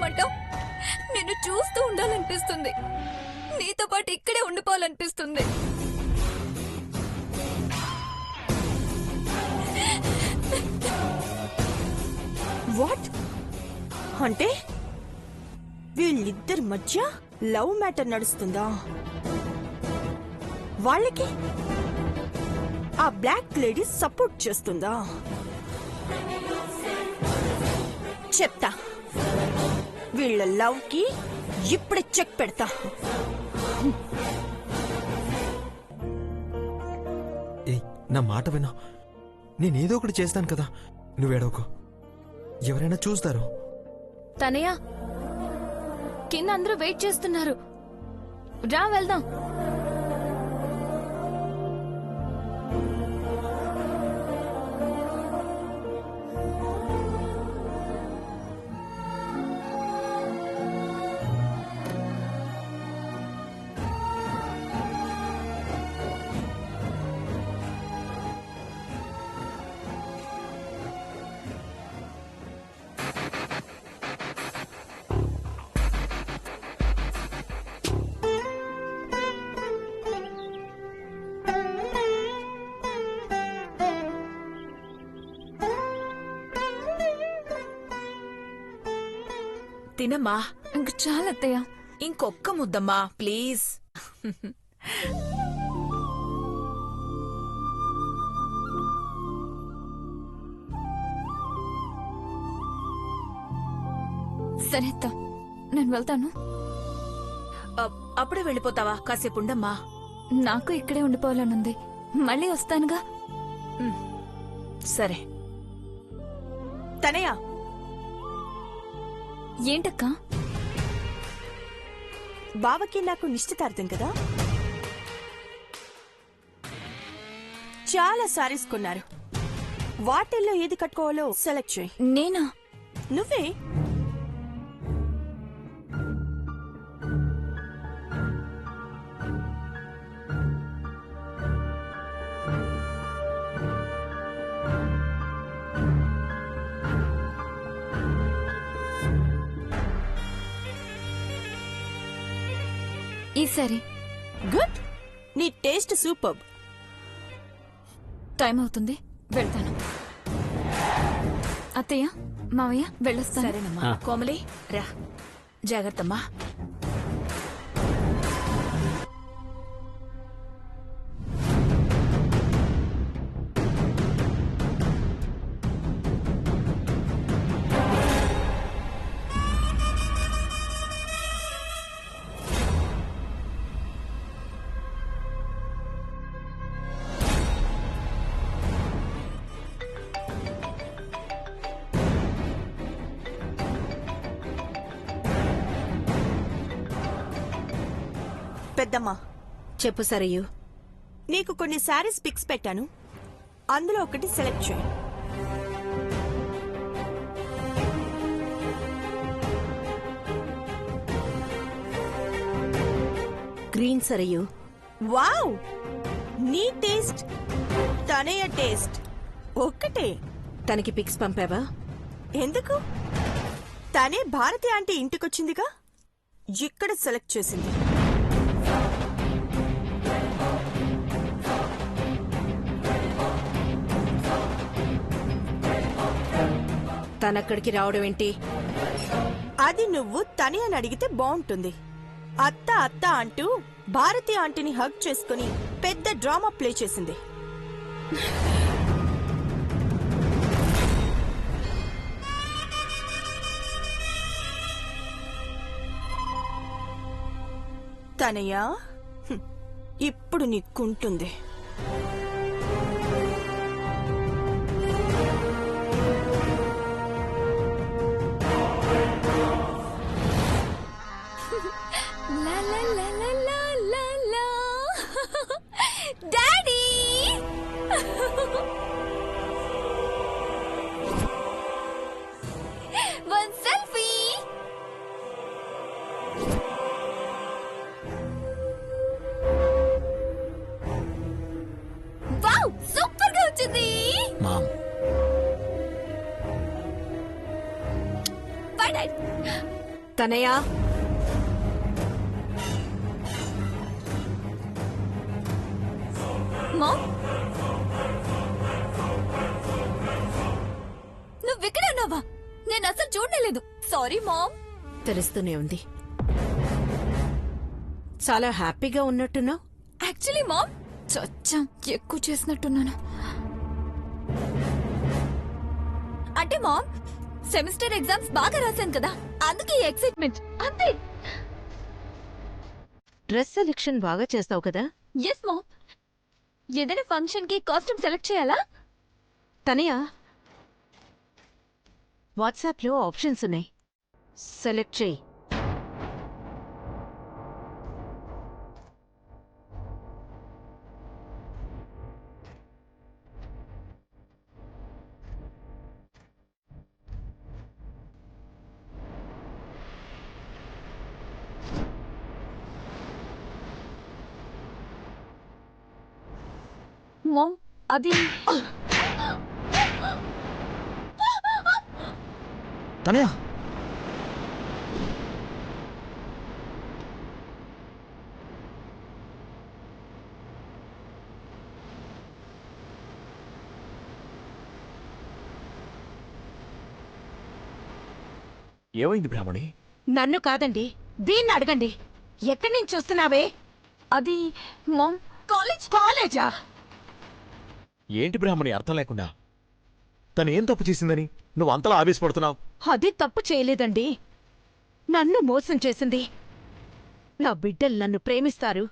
చేయమంటావు? నిన్ను చూస్తూ ఉండాలనిపిస్తుంది. నీతో పాటు ఇక్కడే ఉండిపోవాలనిపిస్తుంది. వాట్ అంటే వీళ్ళిద్దరి మధ్య లవ్ మ్యాటర్ నడుస్తుందా? వాళ్ళకి ఆ బ్లాక్ లేడీ సపోర్ట్ చేస్తుందా? చెప్తా, వీళ్ళ లవ్ కి ఇప్పుడే చెక్ పెడతా. నా మాట వినా, నేనేదో ఒకటి చేస్తాను కదా, నువ్వేడోకో. ఎవరైనా చూస్తారు. తనయ్య, కింద అందరూ వెయిట్ చేస్తున్నారు. రా వెళ్దాం. తినమ్మా. ఇంక చాలా అత్తయ్య. ఇంకొక్క ముద్దమ్మా ప్లీజ్. సరే అత్త, నేను వెళ్తాను. అప్పుడే వెళ్ళిపోతావా? కాసేపు ఉండమ్మా. నాకు ఇక్కడే ఉండిపోవాలనుంది. మళ్ళీ వస్తానుగా. సరే. తనయ్య, ఏంటక్కా? బావకి నాకు నిశ్చితార్థం కదా, చాలా సారీస్ కొన్నారు. వాటిల్లో ఏది కట్టుకోవాలో సెలెక్ట్ చేయి. నేనా? నువ్వే. ఈ సరే. గుడ్, నీ టేస్ట్ సూపర్. టైం అవుతుంది, వెళ్తాను. అత్తయ్య, మావయ్య, వెళ్ళొస్తాను. సరేనమ్మా. కోమలి రా, జాగ్రత్తమ్మా. పెద్దమ్మా, చెప్పు సరయు. నీకు కొన్ని శారీస్ పిక్స్ పెట్టాను, అందులో ఒకటి సెలెక్ట్ చేయి. గ్రీన్ సరయు. వావ్, నీ టేస్ట్ తనయ్య టేస్ట్ ఒక్కటే. తనకి పిక్స్ పంపావా? ఎందుకు? తనే భారతి ఆంటీ ఇంటికొచ్చిందిగా, ఇక్కడ సెలెక్ట్ చేసింది. తనక్కడికి రావడం ఏంటి? అది నువ్వు తనే అని అడిగితే బాగుంటుంది. అత్త అత్త అంటూ భారతి ఆంటీని హగ్ చేసుకుని పెద్ద డ్రామా ప్లే చేసింది. తనయ్య, ఇప్పుడు నీకుంటుంది. లా లా లా లా లా లా లా. Daddy! One selfie. Wow, super గా వచ్చింది. Mom, bye dad. Tanaya mom నువ్వు ఇక్కడ ఉన్నావా? నేను అసలు చూడలేదు. Sorry mom. తెలుస్తూనే ఉంది. చాలా హ్యాపీగా ఉన్నట్టున్నావు. యాక్చువల్లీ మామ్ చచ్చం ఎక్కువ చేసినట్టున్నాను. అంటే మామ్ సెమిస్టర్ ఎగ్జామ్స్ బాగా రాశాను కదా, అందుకే ఎక్సైట్మెంట్ అంతే. డ్రెస్ సెలెక్షన్ బాగా చేస్తావు కదా. Yes ma'am. ఏదైనా ఫంక్షన్ కి కాస్ట్యూమ్ సెలెక్ట్ చేయాలా? తనయ వాట్సాప్లో ఆప్షన్స్ ఉన్నాయి, సెలెక్ట్ చేయి. మామ్ అది తనయా ఏమైంది బ్రాహ్మణి? నన్ను కాదండి, దీన్ని అడగండి. ఎక్కడి నుంచి వస్తున్నావే? అది మామ్ కాలేజా? ఏంటి బ్రాహ్మణి అర్థం లేకుండా? తను ఏం తప్పు చేసిందని నువ్వు అంతలా ఆవేశపడుతున్నావు? అది తప్పు చేయలేదండి, నన్ను మోసం చేసింది. నా బిడ్డలు నన్ను ప్రేమిస్తారు,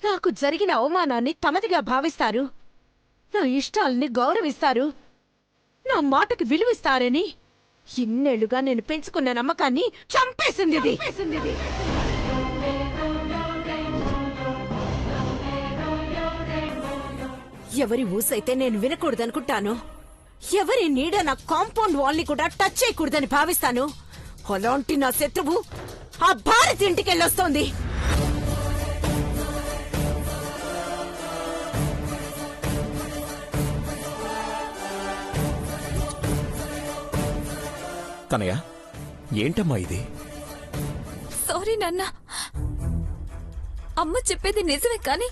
నాకు జరిగిన అవమానాన్ని తమదిగా భావిస్తారు, నా ఇష్టాల్ని గౌరవిస్తారు, నా మాటకి విలువిస్తారని ఇన్నేళ్లుగా నేను పెంచుకున్న నమ్మకాన్ని చంపేసింది ఇది. ఎవరి ఊసైతే నేను వినకూడదనుకుంటాను, ఎవరి నీడ నా కాంపౌండ్ వాల్ని కూడా టచ్ చేయకూడదని భావిస్తాను, అలాంటి నా శత్రువు ఆ భారత్ ఇంటికెళ్ళొస్తోంది. తనయ్య, ఏంటమ్మా ఇది? సారీ నాన్న. అమ్మ చెప్పేది నిజమే, కానీ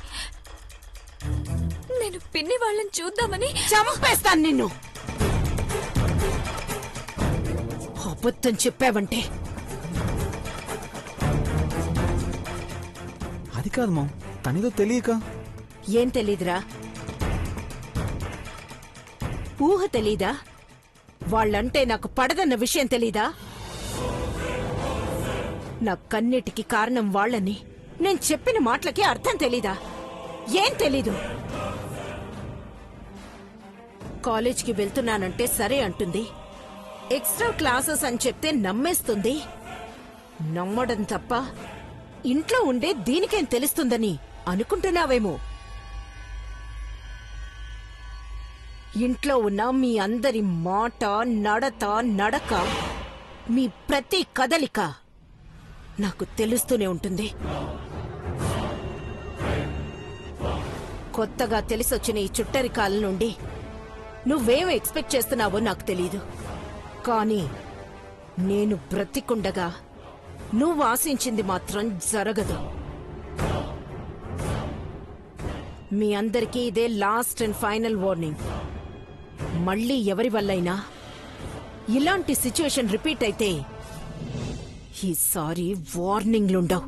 నేను పిన్ని వాళ్ళని చూద్దామని. చంపేస్తాను నిన్ను. అబద్ధం చెప్పావంటే. అది కాదు మామ్, తనేదో తెలియక. ఏం తెలీదురా? ఊహ తెలీదా? వాళ్ళంటే నాకు పడదన్న విషయం తెలీదా? నా కన్నిటికి కారణం వాళ్ళని నేను చెప్పిన మాటలకి అర్థం తెలీదా? ఏం తెలీదు? కాలేజ్కి వెళ్తున్నానంటే సరే అంటుంది, ఎక్స్ట్రా క్లాసెస్ అని చెప్తే నమ్మేస్తుంది. నమ్మడం తప్ప ఇంట్లో ఉండే దీనికేం తెలుస్తుందని అనుకుంటున్నావేమో. ఇంట్లో ఉన్న మీ అందరి మాట, నడత, నడక, మీ ప్రతి కదలిక నాకు తెలుస్తూనే ఉంటుంది. కొత్తగా తెలిసొచ్చిన ఈ చుట్టరికాల నుండి నువ్వేం ఎక్స్పెక్ట్ చేస్తున్నావో నాకు తెలీదు, కానీ నేను బ్రతికుండగా నువ్వు ఆశించింది మాత్రం జరగదు. మీ అందరికీ ఇదే లాస్ట్ అండ్ ఫైనల్ వార్నింగ్. మళ్ళీ ఎవరి వల్లైనా ఇలాంటి సిచ్యువేషన్ రిపీట్ అయితే ఈసారి వార్నింగ్లుండవు.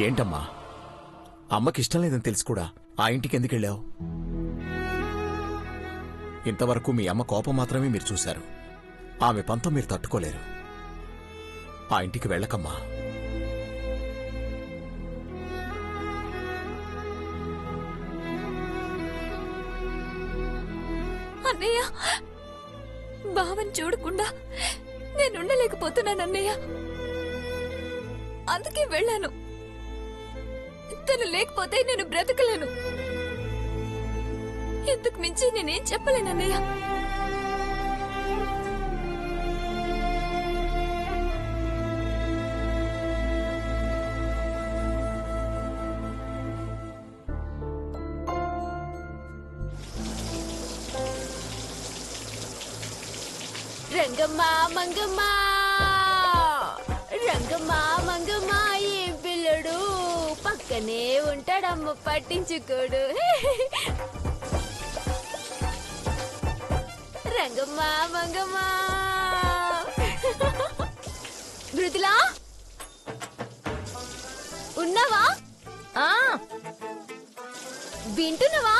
ఏంటమ్మా, అమ్మకిష్టం లేదని తెలుసు కూడా ఆ ఇంటికి ఎందుకు వెళ్ళావు? ఇంతవరకు మీ అమ్మ కోపం మాత్రమే మీరు చూశారు, ఆమె పంతం మీరు తట్టుకోలేరు. ఆ ఇంటికి వెళ్ళకమ్మా. అన్నయ్య, బావని చూడకుండా నేనుండలేకపోతున్నాను అన్నయ్య. అందుకే వెళ్ళాను. తను లేకపోతే నేను బ్రతకలేను. ఇంతకు మించి నేనేం చెప్పలేను అన్నయ్య. రంగమ్మా మంగమ్మా రంగమ్మా మంగమ్మా ఏం పిల్లడు పక్కనే ఉంటాడమ్మ పట్టించుకోడు రంగమ్మా మంగమ్మా మృదులా ఉన్నావా వింటున్నావా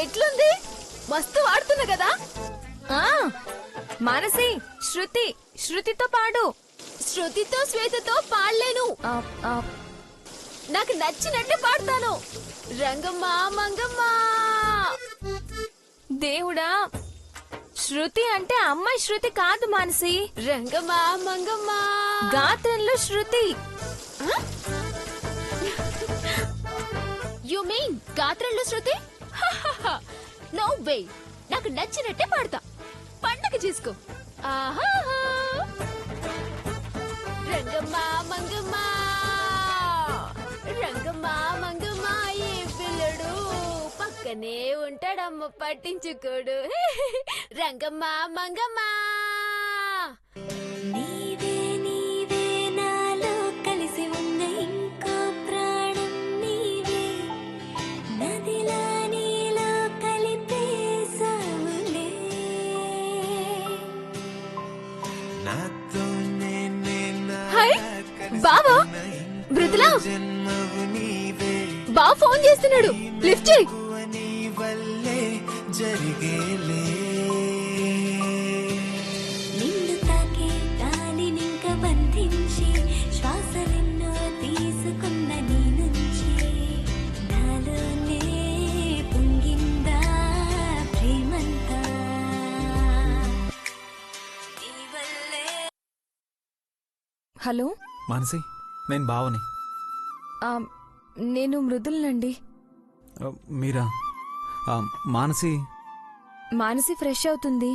ఎట్లుంది మస్తు వాడుతున్నా కదా మానసి శృతితో పాడు. శృతితో శ్వేతతో పాడలేను, నాకు నచ్చినట్టు పాడతాను. రంగమ్మా మంగమ్మా. దేవుడా, శృతి అంటే అమ్మాయి శృతి కాదు మానసి, రంగమ్మా మంగమ్మా. గాత్రంలో శృతి. యు మీన్ గాత్రంలో శృతి? నో వే, నాకు నచ్చినట్టే పాడతా. పండగ చేసుకో. ఆహా రంగమ్మా మంగమ్మా రంగమ్మా మంగమ్మా ఏ పిల్లడు పక్కనే ఉంటాడమ్మ పట్టించుకోడు. రంగమ్మా మంగమ్మా. నీవే నీవే నాలో కలిసి ఉన్న ఇంకో ప్రాణం నీవే, నదిలా నీలో కలిపేసావులే. హాయ్ బావా, మృదులా బా ఫోన్ చేస్తున్నాడు, లిఫ్ట్ చేయి. నిన్ను తాకే గాలినింక బంధించి శ్వాసలెన్నో తీసుకున్న నీ నుంచి నాలోనే పొంగిందా ప్రేమంతా నీ వల్లే. హలో మానసి, నేను బావని. నేను మృదులనండి. మీరా? మానసి మానసి ఫ్రెష్ అవుతుంది,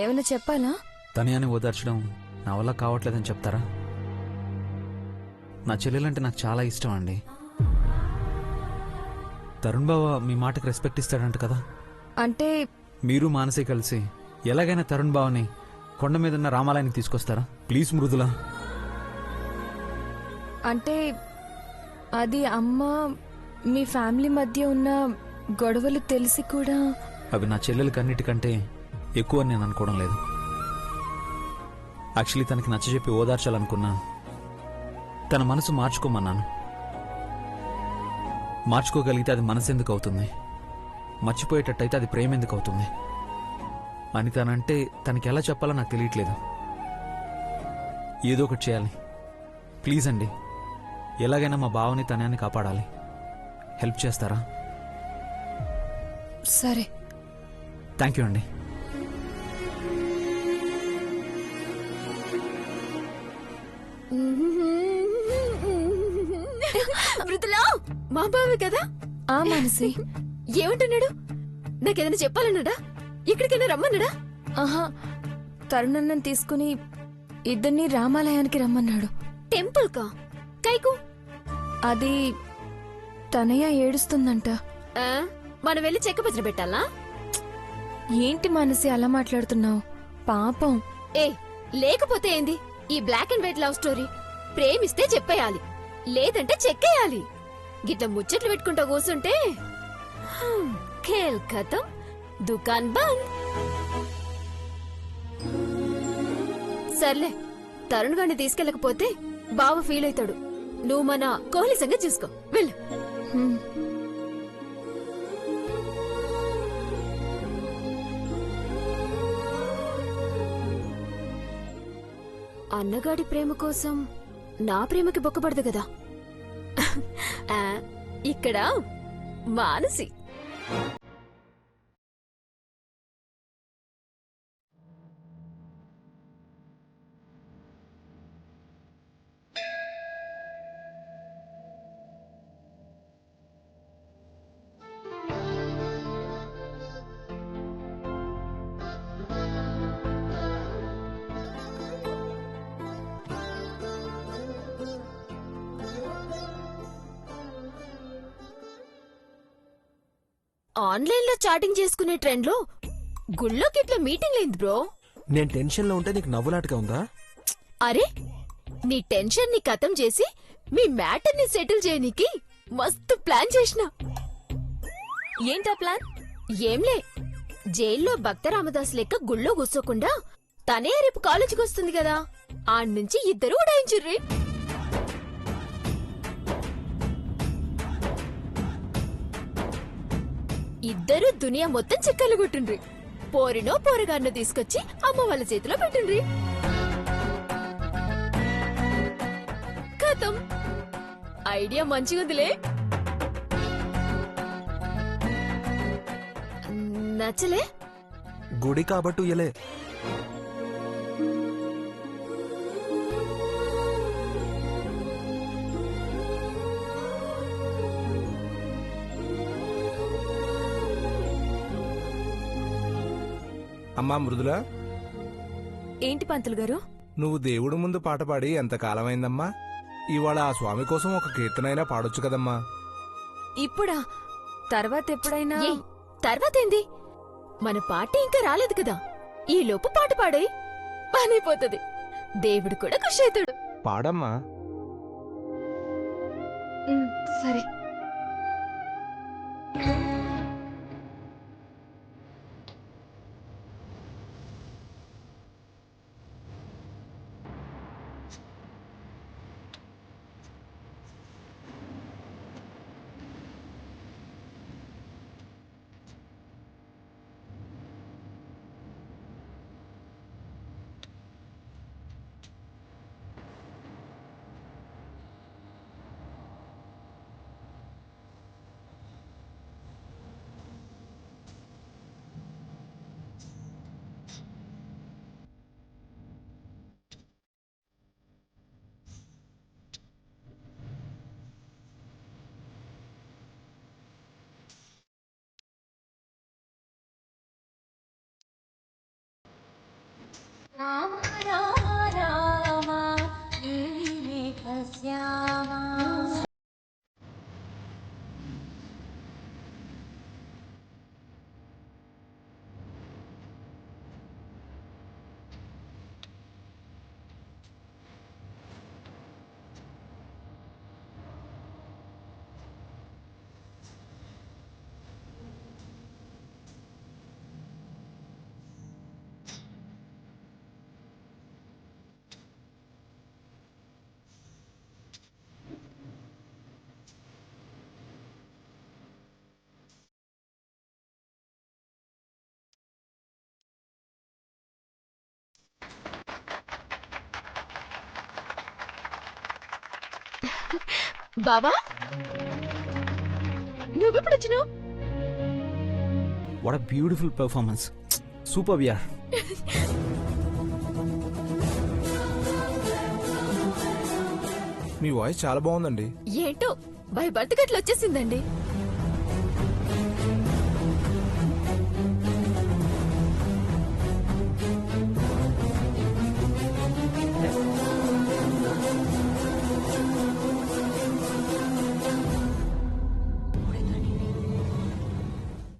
ఏమైనా చెప్పాలా? తనయాన్ని ఓదార్చడం నా వల్ల కావట్లేదని చెప్తారా? నా చెల్లెలంటే నాకు చాలా ఇష్టం అండి. తరుణ్ బావ మీ మాటకి రెస్పెక్ట్ ఇస్తాడంట కదా. అంటే మీరు మానసి కలిసి ఎలాగైనా తరుణ్ బావని కొండ మీద ఉన్న రామాలయానికి తీసుకొస్తారా ప్లీజ్ మృదులా? అంటే అది అమ్మ మీ ఫ్యామిలీ మధ్య ఉన్న గొడవలు తెలిసి కూడా. అవి నా చెల్లెలకి అన్నిటికంటే ఎక్కువ నేను అనుకోవడం లేదు. యాక్చువల్లీ తనకి నచ్చజెప్పి ఓదార్చాలనుకున్నా, తన మనసు మార్చుకోమన్నాను. మార్చుకోగలిగితే అది మనసు ఎందుకు అవుతుంది, మర్చిపోయేటట్టయితే అది ప్రేమ ఎందుకు అవుతుంది అని తనంటే తనకి ఎలా చెప్పాలో నాకు తెలియట్లేదు. ఏదో ఒకటి చేయాలి ప్లీజ్ అండి. ఎలాగైనా మా బావని తనని కాపాడాలి. హెల్ప్ చేస్తారా? సరే. థ్యాంక్ యూ అండి. మృదులా మా బావే కదా? ఆ మానసి. ఏమంటున్నాడు? నాకేదైనా చెప్పాలన్నాడా? ఇక్కడికైనా రమ్మన్నాడా? ఆహా, తరుణన్నం తీసుకుని ఇద్దరిని రామాలయానికి రమ్మన్నాడు. టెంపుల్ కా? కైకు? అది తనయ్య ఏడుస్తుందంట. మనం వెళ్ళి చెక్క భజన పెట్టాలా? ఏంటి మానసి అలా మాట్లాడుతున్నావు? పాపం. ఏ లేకపోతే ఏంది ఈ black and white love story? ప్రేమిస్తే చెప్పేయాలి, లేదంటే చెక్కేయాలి. గిట్ల ముచ్చట్లు పెట్టుకుంటా కూర్చుంటే ఖేల్ ఖతం, దుకాన్ బంద్. సర్లే, తరుణ్ గారిని తీసుకెళ్ళకపోతే బావ ఫీల్ అవుతాడు. నువ్వు మన కోహ్లీ సంగతి చూసుకో, వెళ్ళు. అన్నగాడి ప్రేమ కోసం నా ప్రేమకి బొక్కబడదు కదా. ఇక్కడ మానసి. ఆన్లైన్ లో చాటింగ్ చేసుకునే ట్రెండ్ లో గుళ్ళోకి ఇట్లా మీటింగ్ లేదు బ్రో. నేను టెన్షన్ లో ఉంటే నీకు నవ్వులాటగా ఉందా? అరే నీ టెన్షన్ ని ఖతం చేసి మీ మ్యాటర్ ని సెటిల్ చేయనీకి మస్తు ప్లాన్ చేసిన. ఏంటా ప్లాన్? ఏంలే, జైల్లో భక్త రామదాస్ లెక్క గుళ్ళో కూర్చోకుండా తనే రేపు కాలేజీకి వస్తుంది కదా, ఆడ్నుంచి ఇద్దరు ఉడాయించుర్రి. ఇద్దరు దునియా మొత్తం చిక్కలు కొట్టుండ్రి. పోరినో పోరగాన్నో తీసుకొచ్చి అమ్మ వాళ్ళ చేతిలో పెట్టుండ్రి. కథం ఐడియా మంచిగుందిలే. నచ్చలే? గుడి కాబట్టి ఉయ్యలే. అమ్మా మృదుల, ఏంటి పంతులు గారు? నువ్వు దేవుడు ముందు పాట పాడి ఎంత కాలమైందమ్మా? ఇవాళ ఆ స్వామి కోసం ఒక కీర్తనైనా పాడొచ్చు కదమ్మా. ఇప్పుడా? తర్వాత ఎప్పుడైనా? ఏ తర్వాతేంది? మన పార్టీ ఇంకా రాలేదు కదా, ఈ లోపు పాట పాడాయి పనైపోతుంది. దేవుడు కూడా ఖుషి అవుతాడు. పాడమ్మా. సరే. రామ రామ రామ శ్యామ. బావా, నువ్వెప్పుడొచ్చినావు? What a beautiful performance. Super యార్. మీ వాయిస్ చాలా బాగుందండి. ఏంటో బై బర్త్ గట్ల వచ్చేసిందండి.